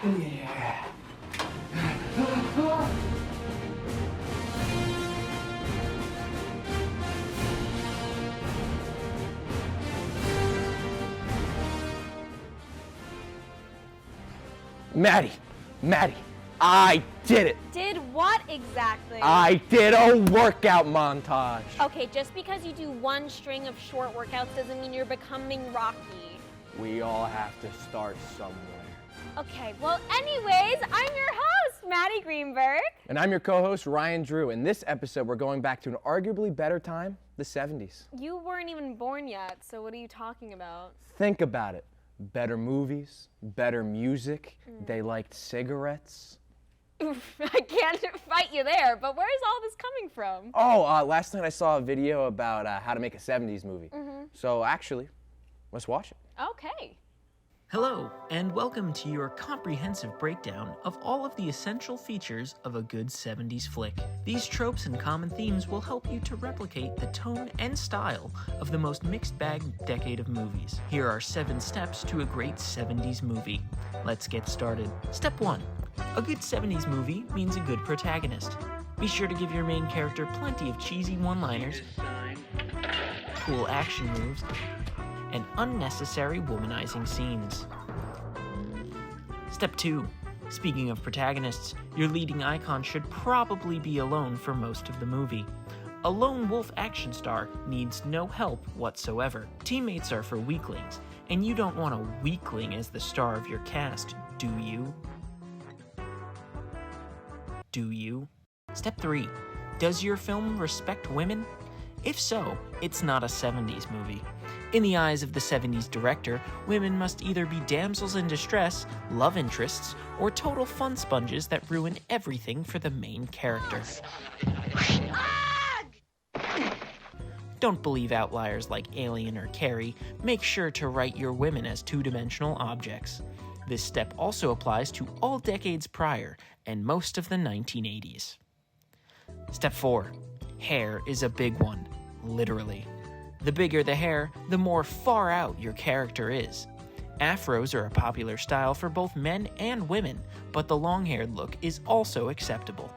Yeah. Maddie, I did it. Did what exactly? I did a workout montage. Okay, just because you do one string of short workouts doesn't mean you're becoming Rocky. We all have to start somewhere. Okay, well, anyways, I'm your host, Maddie Greenberg. And I'm your co-host, Ryan Drew. In this episode, we're going back to an arguably better time, the 70s. You weren't even born yet, so what are you talking about? Think about it. Better movies, better music. They liked cigarettes. Oof, I can't fight you there, but where's all this coming from? Oh, last night I saw a video about how to make a 70s movie. So actually, let's watch it. Okay. Hello, and welcome to your comprehensive breakdown of all of the essential features of a good 70s flick. These tropes and common themes will help you to replicate the tone and style of the most mixed bag decade of movies. Here are 7 steps to a great 70s movie. Let's get started. Step 1. A good 70s movie means a good protagonist. Be sure to give your main character plenty of cheesy one-liners, cool action moves, and unnecessary womanizing scenes. Step 2. Speaking of protagonists, your leading icon should probably be alone for most of the movie. A lone wolf action star needs no help whatsoever. Teammates are for weaklings, and you don't want a weakling as the star of your cast, do you? Do you? Step 3. Does your film respect women? If so, it's not a 70s movie. In the eyes of the 70s director, women must either be damsels in distress, love interests, or total fun sponges that ruin everything for the main character. Don't believe outliers like Alien or Carrie. Make sure to write your women as two-dimensional objects. This step also applies to all decades prior and most of the 1980s. Step 4. Hair is a big one, literally. The bigger the hair, the more far out your character is. Afros are a popular style for both men and women, but the long-haired look is also acceptable.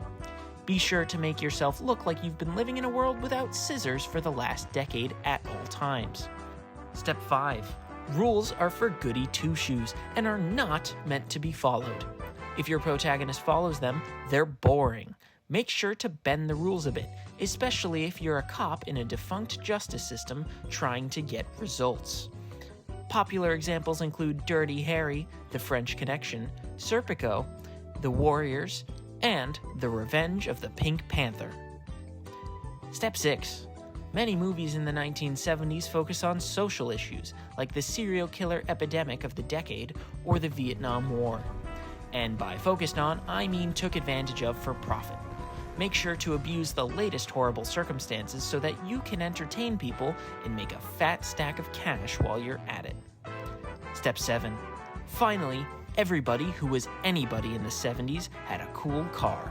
Be sure to make yourself look like you've been living in a world without scissors for the last decade at all times. Step 5. Rules are for goody two-shoes and are not meant to be followed. If your protagonist follows them, they're boring. Make sure to bend the rules a bit, especially if you're a cop in a defunct justice system trying to get results. Popular examples include Dirty Harry, The French Connection, Serpico, The Warriors, and The Revenge of the Pink Panther. Step 6. Many movies in the 1970s focus on social issues, like the serial killer epidemic of the decade or the Vietnam War. And by focused on, I mean took advantage of for profit. Make sure to abuse the latest horrible circumstances so that you can entertain people and make a fat stack of cash while you're at it. Step 7. Finally, everybody who was anybody in the 70s had a cool car.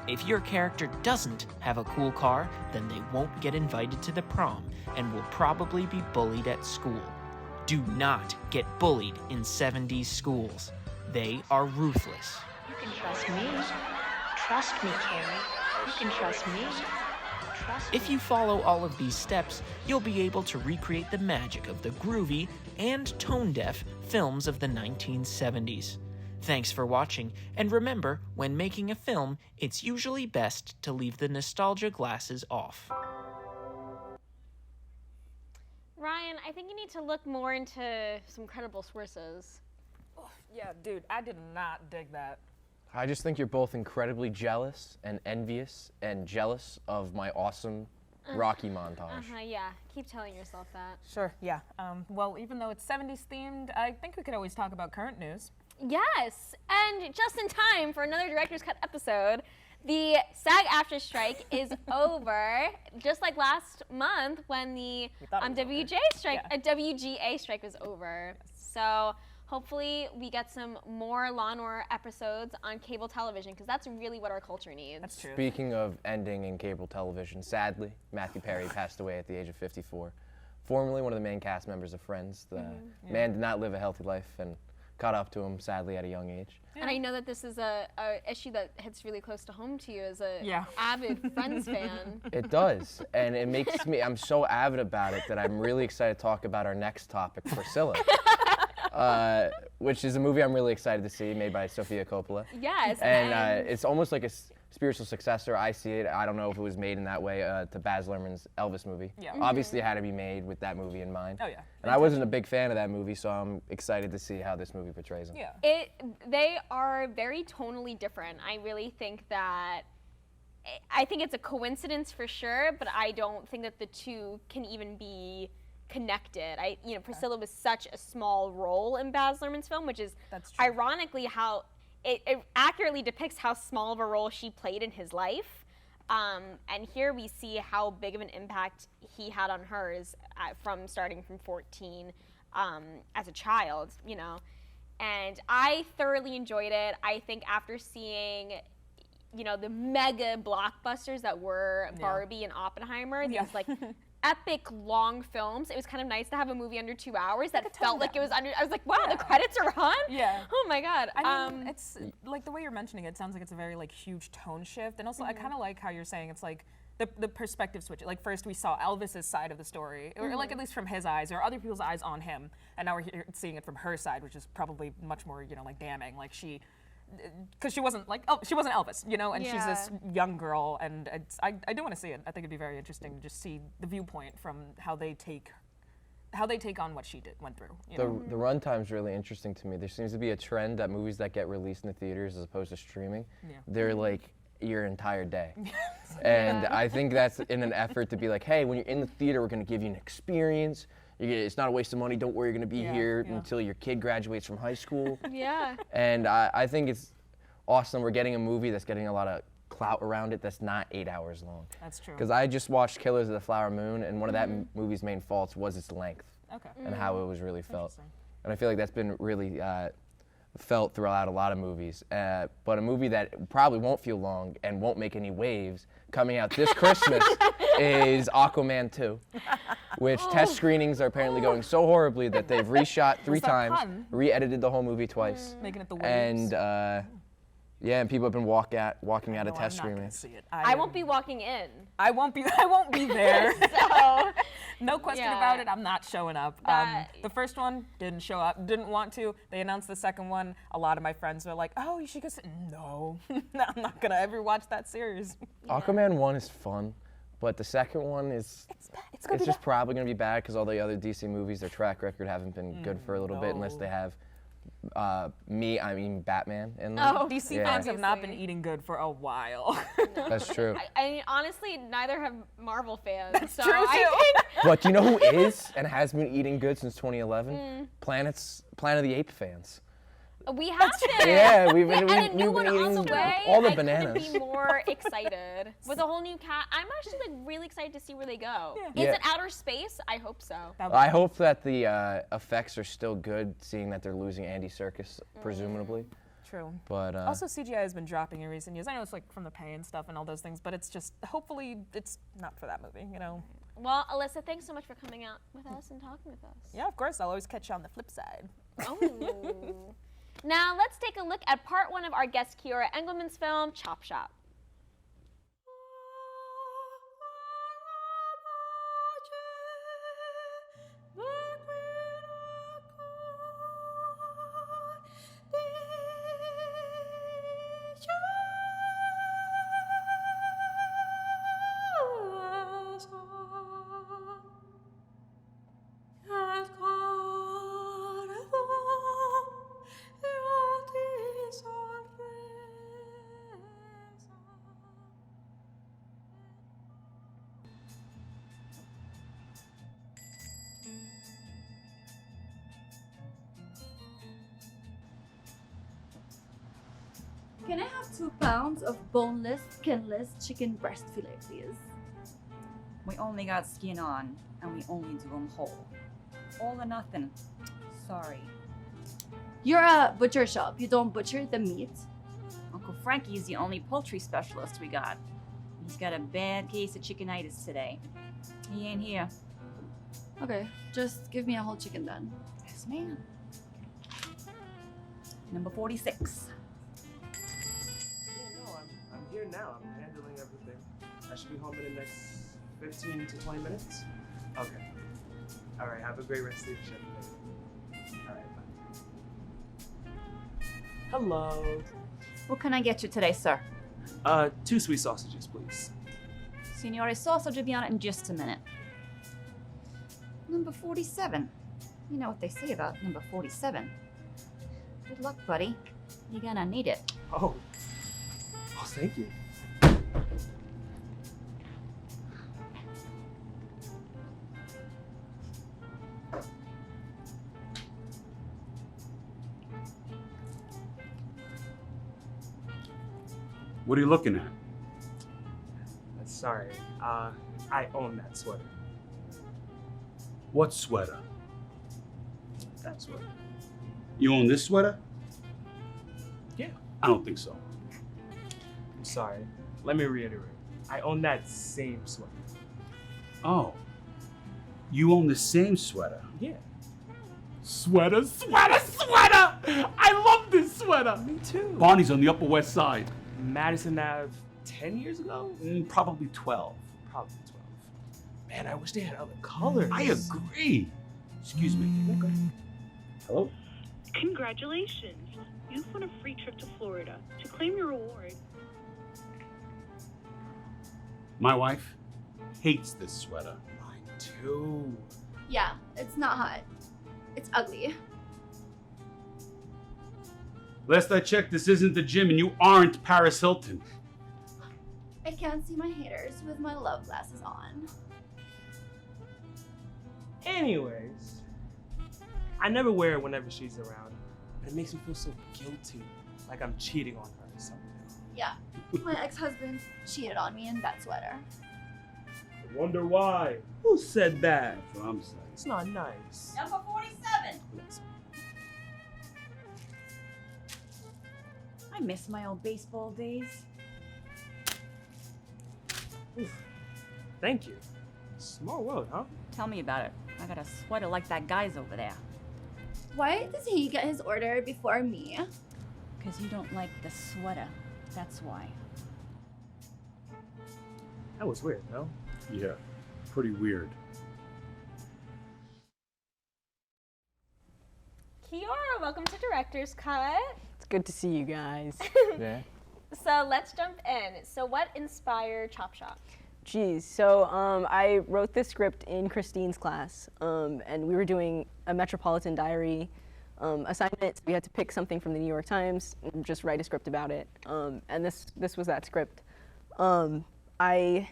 If your character doesn't have a cool car, then they won't get invited to the prom and will probably be bullied at school. Do not get bullied in 70s schools. They are ruthless. You can trust me. Trust me, Carrie. You can trust me. Trust me. If you follow all of these steps, you'll be able to recreate the magic of the groovy and tone-deaf films of the 1970s. Thanks for watching, and remember, when making a film, it's usually best to leave the nostalgia glasses off. Ryan, I think you need to look more into some credible sources. Yeah, dude, I did not dig that. I just think you're both incredibly jealous and envious and jealous of my awesome Rocky montage. Yeah, keep telling yourself that. Sure, yeah. Well, even though it's 70s themed, I think we could always talk about current news. Yes, and just in time for another Director's Cut episode, the SAG-AFTRA strike is over, just like last month when the thought it was WGA strike was over. So hopefully we get some more Law & Order episodes on cable television, because that's really what our culture needs. That's true. Speaking of ending in cable television, sadly, Matthew Perry passed away at the age of 54. Formerly one of the main cast members of Friends, the man did not live a healthy life, and caught up to him sadly at a young age. And I know that this is a issue that hits really close to home to you as a Yeah. avid Friends fan. It does, and it makes me. I'm so avid about it that I'm really excited to talk about our next topic, Priscilla, which is a movie I'm really excited to see, made by Sofia Coppola. Yes. And it's almost like a spiritual successor. I see it. I don't know if it was made in that way to Baz Luhrmann's Elvis movie. Yeah. Obviously, it had to be made with that movie in mind. Oh, yeah. And I wasn't a big fan of that movie, so I'm excited to see how this movie portrays him. Yeah. They are very tonally different. I really think that I think it's a coincidence for sure, but I don't think that the two can even be connected. Priscilla was such a small role in Baz Luhrmann's film, which is That's true. ironically how it accurately depicts how small of a role she played in his life. And here we see how big of an impact he had on hers starting from 14 as a child, you know. And I thoroughly enjoyed it. I think after seeing, you know, the mega blockbusters that were Barbie and Oppenheimer, these like epic long films, it was kind of nice to have a movie under 2 hours that felt like it was under. I was like, wow, the credits are on. Yeah. Oh my god. I mean, it's like the way you're mentioning it sounds like it's a very like huge tone shift, and also I kind of like how you're saying it's like the perspective switch. Like first we saw Elvis's side of the story, or like at least from his eyes, or other people's eyes on him, and now we're seeing it from her side, which is probably much more, you know, like damning. Like because she wasn't Elvis, you know, and she's this young girl, and I do want to see it. I think it'd be very interesting to just see the viewpoint from how they take on what she went through. You know? The runtime's really interesting to me. There seems to be a trend that movies that get released in the theaters as opposed to streaming, they're like your entire day. And I think that's in an effort to be like, hey, when you're in the theater, we're going to give you an experience. It's not a waste of money. Don't worry, you're going to be here until your kid graduates from high school. Yeah. And I think it's awesome. We're getting a movie that's getting a lot of clout around it that's not 8 hours long. That's true. Because I just watched Killers of the Flower Moon, and one of that movie's main faults was its length and how it was really felt. And I feel like that's been really felt throughout a lot of movies. But a movie that probably won't feel long and won't make any waves coming out this Christmas is Aquaman 2, which test screenings are apparently going so horribly that they've reshot 3 times, re-edited the whole movie twice. Making it the waves. And and people have been walking out of test I'm not screenings. gonna see it. I won't be walking in. I won't be there. So No question about it, I'm not showing up. The first one didn't show up, didn't want to. They announced the second one. A lot of my friends were like, oh, you should go see. No, I'm not gonna ever watch that series. Aquaman 1 is fun, but the second one is it's just probably going to be bad because all the other DC movies, their track record haven't been good for a little bit unless they have Batman in them. DC fans have not been eating good for a while. That's true. I mean, honestly, neither have Marvel fans. That's so true, I too. think But do you know who is and has been eating good since 2011? Planet of the Apes fans. we have to. Yeah, we've been And a new we've one been on the eating way. all the I bananas. couldn't be more excited. With a whole new cat, I'm actually like really excited to see where they go. Is Yeah. it outer space? I hope so. I hope that the effects are still good, seeing that they're losing Andy Serkis, presumably. True. But Also, CGI has been dropping in recent years. I know it's like from the pay and stuff and all those things, but it's just, hopefully, it's not for that movie, you know? Well, Alyssa, thanks so much for coming out with us and talking with us. Yeah, of course, I'll always catch you on the flip side. Oh. Now let's take a look at part 1 of our guest Kiora Engelman's film, Chop Shop. Can I have 2 pounds of boneless, skinless chicken breast fillet, please? We only got skin on, and we only do them whole. All or nothing. Sorry. You're a butcher shop. You don't butcher the meat. Uncle Frankie's the only poultry specialist we got. He's got a bad case of chickenitis today. He ain't here. Okay, just give me a whole chicken then. Yes, ma'am. Number 46. Yeah, no, I'm here now. I'm handling everything. I should be home in the next 15 to 20 minutes. Okay. All right, have a great rest of your shift. All right, bye. Hello. What can I get you today, sir? 2 sweet sausages, please. Signore Sausage will be on it in just a minute. Number 47. You know what they say about number 47. Good luck, buddy. You're gonna need it. Oh, thank you. What are you looking at? Sorry, I own that sweater. What sweater? That sweater. You own this sweater? Yeah. I don't think so. I'm sorry. Let me reiterate. I own that same sweater. Oh. You own the same sweater? Yeah. Sweater, sweater, sweater! I love this sweater! Me too. Bonnie's on the Upper West Side. Madison Ave 10 years ago? Probably 12. Probably 12. Man, I wish they had other colors. I agree. Excuse me. Okay. Hello? Congratulations! You've won a free trip to Florida. To claim your reward, My wife hates this sweater. Mine too. Yeah, it's not hot. It's ugly. Last I checked, this isn't the gym and you aren't Paris Hilton. I can't see my haters with my love glasses on. Anyways, I never wear it whenever she's around. It makes me feel so guilty, like I'm cheating on her or something. Yeah, my ex-husband cheated on me in that sweater. I wonder why. Who said that? That's what I'm saying. It's not nice. Number 47. I miss my old baseball days. Oof. Thank you. Small world, huh? Tell me about it. I got a sweater like that guy's over there. Why does he get his order before me? Because you don't like the sweater. That's why. That was weird, no? Yeah, pretty weird. Kiara, welcome to Director's Cut. It's good to see you guys. Yeah. So let's jump in. So what inspired Chop Shop? Geez, so I wrote this script in Christine's class, and we were doing a Metropolitan Diary assignment. So we had to pick something from the New York Times and just write a script about it. And this was that script. I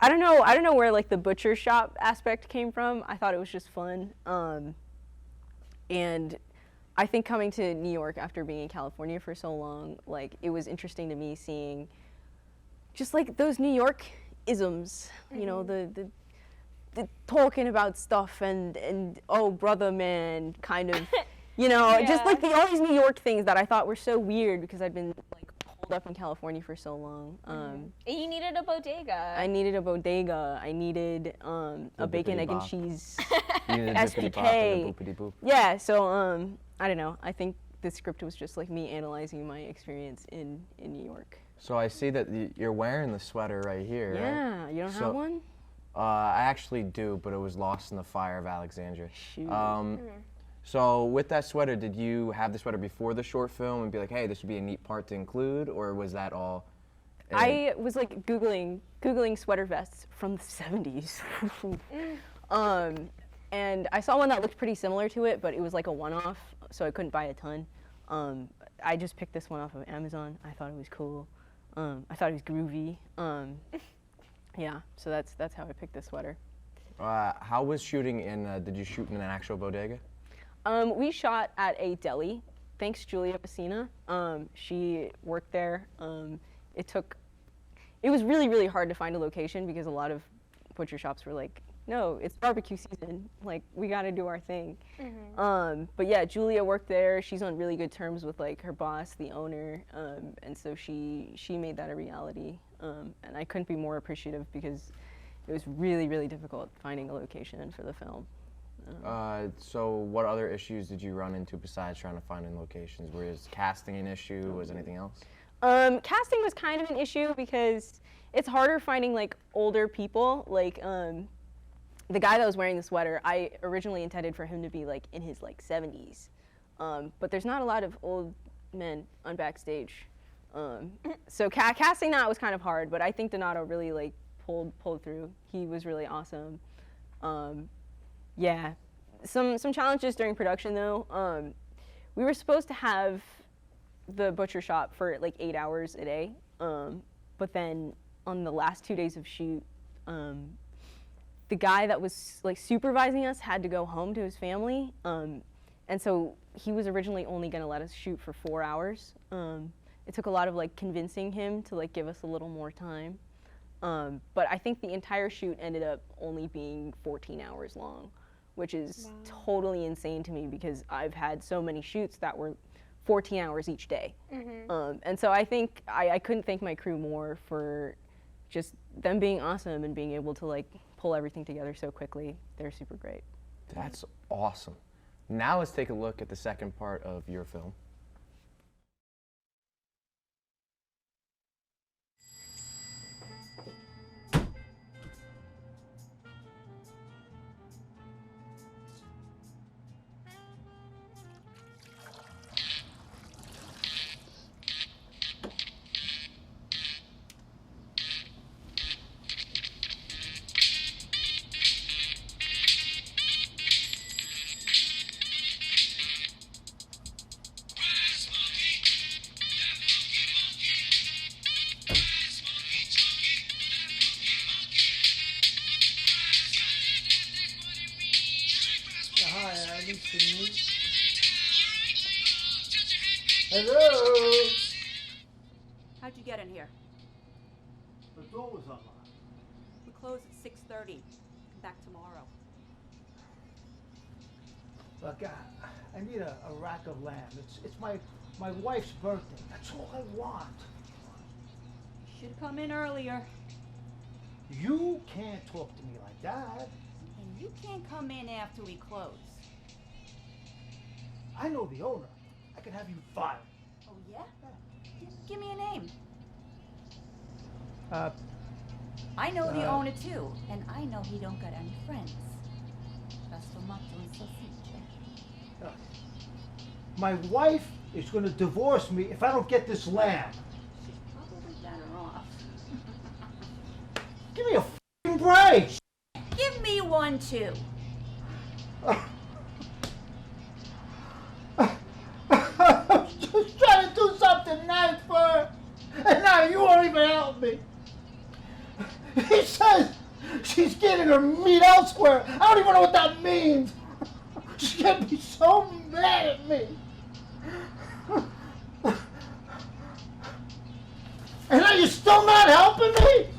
don't know where like the butcher shop aspect came from. I thought it was just fun. And I think coming to New York after being in California for so long, like it was interesting to me seeing just like those New York isms, you know, the talking about stuff and oh brother man kind of, you know, just like all these New York things that I thought were so weird because I'd been like holed up in California for so long. And you needed a bodega. I needed a bodega. I needed a bacon, egg, and cheese SPK. Yeah, so I don't know. I think this script was just like me analyzing my experience in New York. So I see that you're wearing the sweater right here, right? Yeah, you don't have one? I actually do, but it was lost in the fire of Alexandria. Shoot. So with that sweater, did you have the sweater before the short film and be like, hey, this would be a neat part to include, or was that all? I was like Googling sweater vests from the 70s. And I saw one that looked pretty similar to it, but it was like a one-off, so I couldn't buy a ton. I just picked this one off of Amazon. I thought it was cool. I thought it was groovy. Yeah, so that's how I picked this sweater. How was shooting in, did you shoot in an actual bodega? We shot at a deli. Thanks, Julia Pacina. She worked there. It was really, really hard to find a location because a lot of butcher shops were like, no, it's barbecue season. Like, we gotta do our thing. But yeah, Julia worked there. She's on really good terms with like her boss, the owner, and so she made that a reality. And I couldn't be more appreciative because it was really, really difficult finding a location for the film. So what other issues did you run into besides trying to find in locations? Was casting an issue? Was anything else? Casting was kind of an issue because it's harder finding like older people. Like the guy that was wearing the sweater, I originally intended for him to be like in his like 70s, but there's not a lot of old men on backstage. So casting that was kind of hard, but I think Donato really like pulled through. He was really awesome. Yeah, some challenges during production though. We were supposed to have the butcher shop for like 8 hours a day, but then on the last 2 days of shoot, the guy that was like supervising us had to go home to his family, and so he was originally only going to let us shoot for 4 hours. It took a lot of like convincing him to like give us a little more time, but I think the entire shoot ended up only being 14 hours long, which is totally insane to me because I've had so many shoots that were 14 hours each day. And so I think I couldn't thank my crew more for just them being awesome and being able to like pull everything together so quickly. They're super great. That's awesome. Now let's take a look at the second part of your film. Hello? How'd you get in here? The door was unlocked. We close at 6:30. Come back tomorrow. Look, I need a rack of lamb. It's my wife's birthday. That's all I want. Should come in earlier. You can't talk to me like that. And you can't come in after we close. I know the owner. I can have you fired. Oh, yeah? Give me a name. I know the owner too, and I know he don't got any friends. That's tomato and salsiccia. My wife is going to divorce me if I don't get this lamb. She's probably better off. Give me a f***ing break. Give me one too. I'm just trying to do something nice for her, and now you won't even help me. He says she's getting her meat elsewhere. I don't even know what that means. She's gonna be so mad at me. And now you're still not helping me?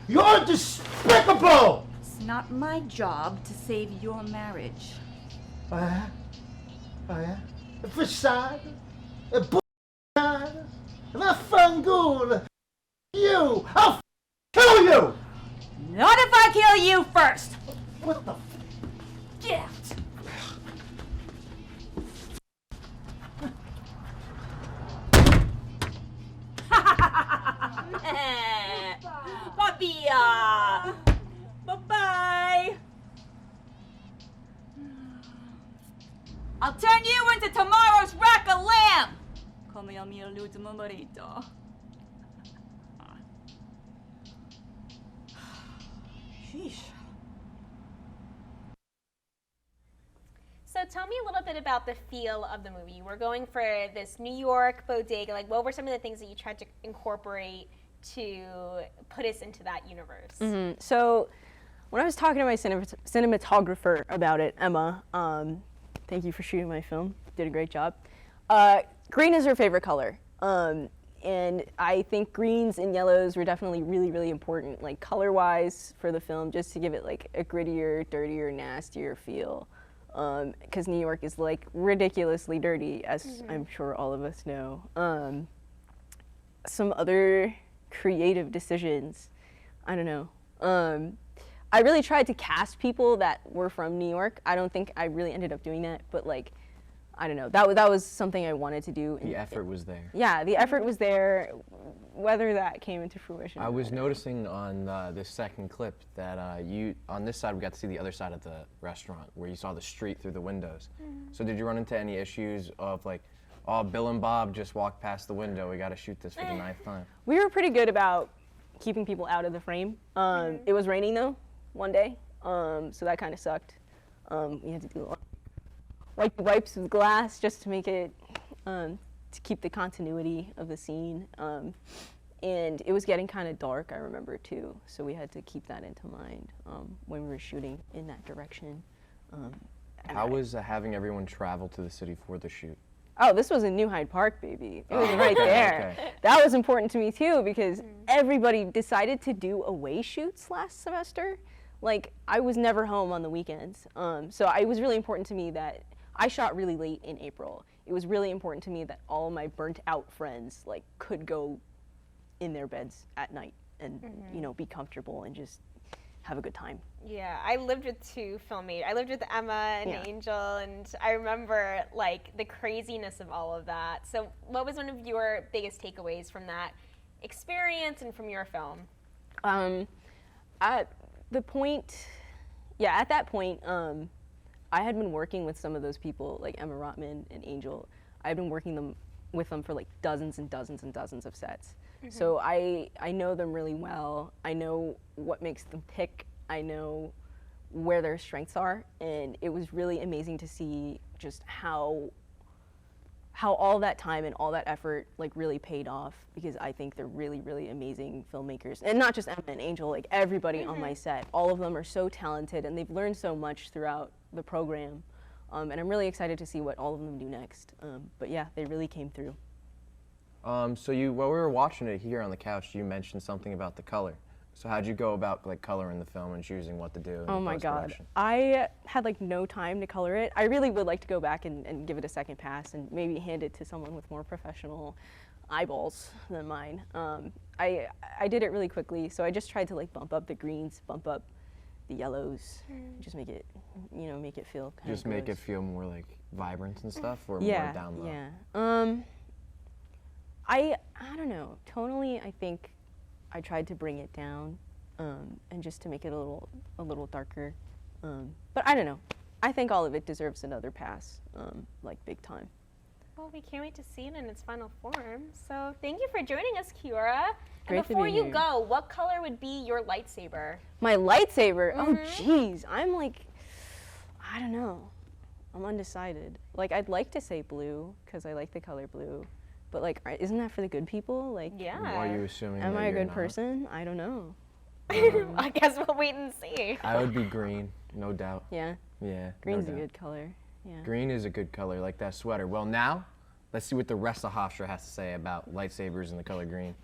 You're despicable! It's not my job to save your marriage. Oh yeah? Oh yeah? A facade? A bullshit? La fangoule? You! I'll kill you! Not if I kill you first! What the Get out! Papia! Bye-bye! I'll turn you into tomorrow's rack of lamb! Come il mio l'ultimo marito. Sheesh. So tell me a little bit about the feel of the movie. We're going for this New York bodega. Like, what were some of the things that you tried to incorporate to put us into that universe? So when I was talking to my cinematographer about it, Emma, thank you for shooting my film. Did a great job. Green is her favorite color. And I think greens and yellows were definitely really, really important, like color-wise for the film, just to give it like a grittier, dirtier, nastier feel. Because New York is like ridiculously dirty, as I'm sure all of us know. Some other creative decisions, I don't know. I really tried to cast people that were from New York. I don't think I really ended up doing that, but like, I don't know. That was something I wanted to do. The effort was there. Yeah, the effort was there. Whether that came into fruition. I was noticing on this second clip that on this side we got to see the other side of the restaurant where you saw the street through the windows. So did you run into any issues of like, oh, Bill and Bob just walked past the window, we got to shoot this for the 9th time? We were pretty good about keeping people out of the frame. It was raining though, one day, so that kind of sucked. We had to do wipes with glass just to make it, to keep the continuity of the scene. And it was getting kind of dark, I remember too, so we had to keep that into mind when we were shooting in that direction. How was having everyone travel to the city for the shoot? Oh, this was in New Hyde Park, baby. It was right there. Okay. That was important to me too because everybody decided to do away shoots last semester. Like, I was never home on the weekends. So it was really important to me that I shot really late in April. It was really important to me that all of my burnt out friends like could go in their beds at night and you know, be comfortable and just have a good time. Yeah, I lived with 2 filmmates. I lived with Emma and Angel, and I remember like the craziness of all of that. So what was one of your biggest takeaways from that experience and from your film? At that point, I had been working with some of those people, like Emma Rotman and Angel. I had been working with them for like dozens and dozens and dozens of sets. So I know them really well. I know what makes them tick. I know where their strengths are, and it was really amazing to see just how all that time and all that effort like really paid off, because I think they're really, really amazing filmmakers. And not just Emma and Angel, like everybody on my set. All of them are so talented, and they've learned so much throughout the program. And I'm really excited to see what all of them do next. But yeah, they really came through. So while we were watching it here on the couch, you mentioned something about the color. So how'd you go about like coloring the film and choosing what to do in Oh my God, I had like no time to color it. I really would like to go back and give it a second pass and maybe hand it to someone with more professional eyeballs than mine. I did it really quickly, so I just tried to like bump up the greens, bump up the yellows, just make it, you know, make it feel kind of Just make it feel more like vibrant and stuff, or more down low? Yeah. I don't know. Tonally, I think I tried to bring it down, and just to make it a little darker. But I don't know. I think all of it deserves another pass, like big time. Well, we can't wait to see it in its final form. So thank you for joining us, Kiora. Great and to before be you here. go, what color would be your lightsaber? My lightsaber? Oh, geez. I'm like, I don't know. I'm undecided. Like, I'd like to say blue, because I like the color blue. But like, isn't that for the good people? Like, Yeah. Why are you assuming am that I a you're good not? person? I don't know. I guess we'll wait and see. I would be green, no doubt. Yeah. Yeah. Green's no a doubt. good color. Yeah. Green is a good color, like that sweater. Well, now, let's see what the rest of Hofstra has to say about lightsabers and the color green.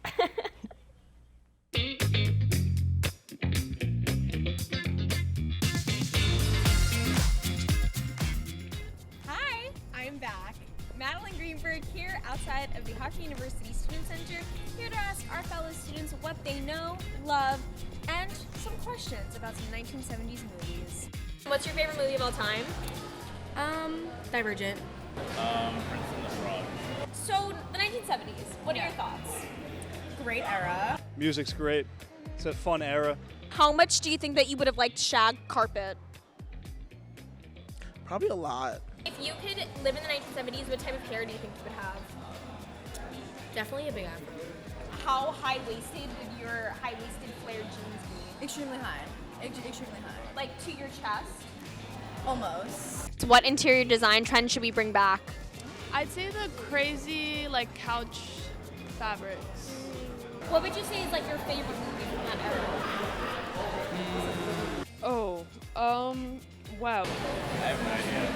Hi, I'm back. Madeline Greenberg here outside of the Hofstra University Student Center, here to ask our fellow students what they know, love, and some questions about some 1970s movies. What's your favorite movie of all time? Divergent. Prince and the Frog. So, the 1970s, what are your thoughts? Great era. Music's great. It's a fun era. How much do you think that you would have liked shag carpet? Probably a lot. If you could live in the 1970s, what type of hair do you think you would have? Definitely a big afro. How high-waisted would your high-waisted flared jeans be? Extremely high. Extremely high. Like to your chest? Almost. So what interior design trend should we bring back? I'd say the crazy like couch fabrics. What would you say is like your favorite movie from that era? Wow. I have no idea.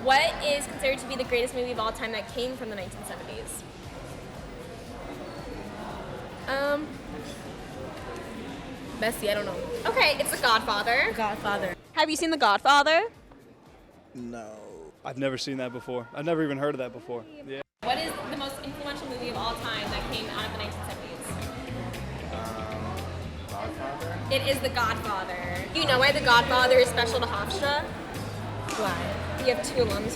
What is considered to be the greatest movie of all time that came from the 1970s? Bessie, I don't know. Okay, it's The Godfather. Godfather. Have you seen The Godfather? No. I've never seen that before. I've never even heard of that before. Yeah. What is the most influential movie of all time that came out of the 1970s? Godfather? It is The Godfather. You know why The Godfather is special to Hofstra? Why? We have 2 alums.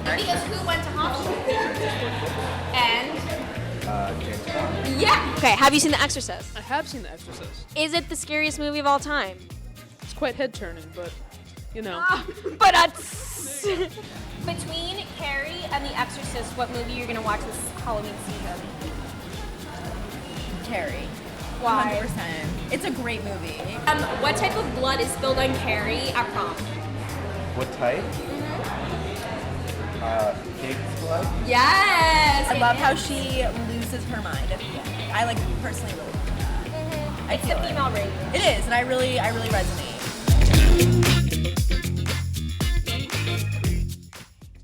Because who went to Hofstra? And? James Bond. Yeah. Okay, have you seen The Exorcist? I have seen The Exorcist. Is it the scariest movie of all time? It's quite head turning, but you know. But between Carrie and The Exorcist, what movie are you gonna watch this Halloween season? Carrie. Why? 100%. It's a great movie. What type of blood is spilled on Carrie at prom? What type? Pig's blood? Yes! I love how she loses her mind at the end. I personally really love that. It's the female rage. It is, and I really resonate.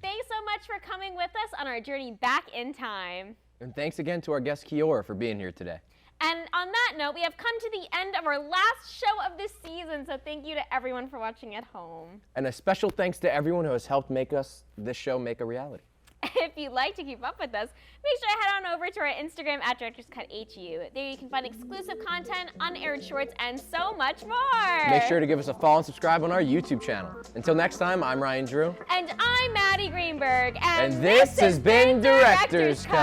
Thanks so much for coming with us on our journey back in time. And thanks again to our guest Kiora for being here today. And on that note, we have come to the end of our last show of this season, so thank you to everyone for watching at home. And a special thanks to everyone who has helped make this show make a reality. If you'd like to keep up with us, make sure to head on over to our Instagram at DirectorsCutHU. There you can find exclusive content, unaired shorts, and so much more. Make sure to give us a follow and subscribe on our YouTube channel. Until next time, I'm Ryan Drew. And I'm Maddie Greenberg. And this has been Director's Cut.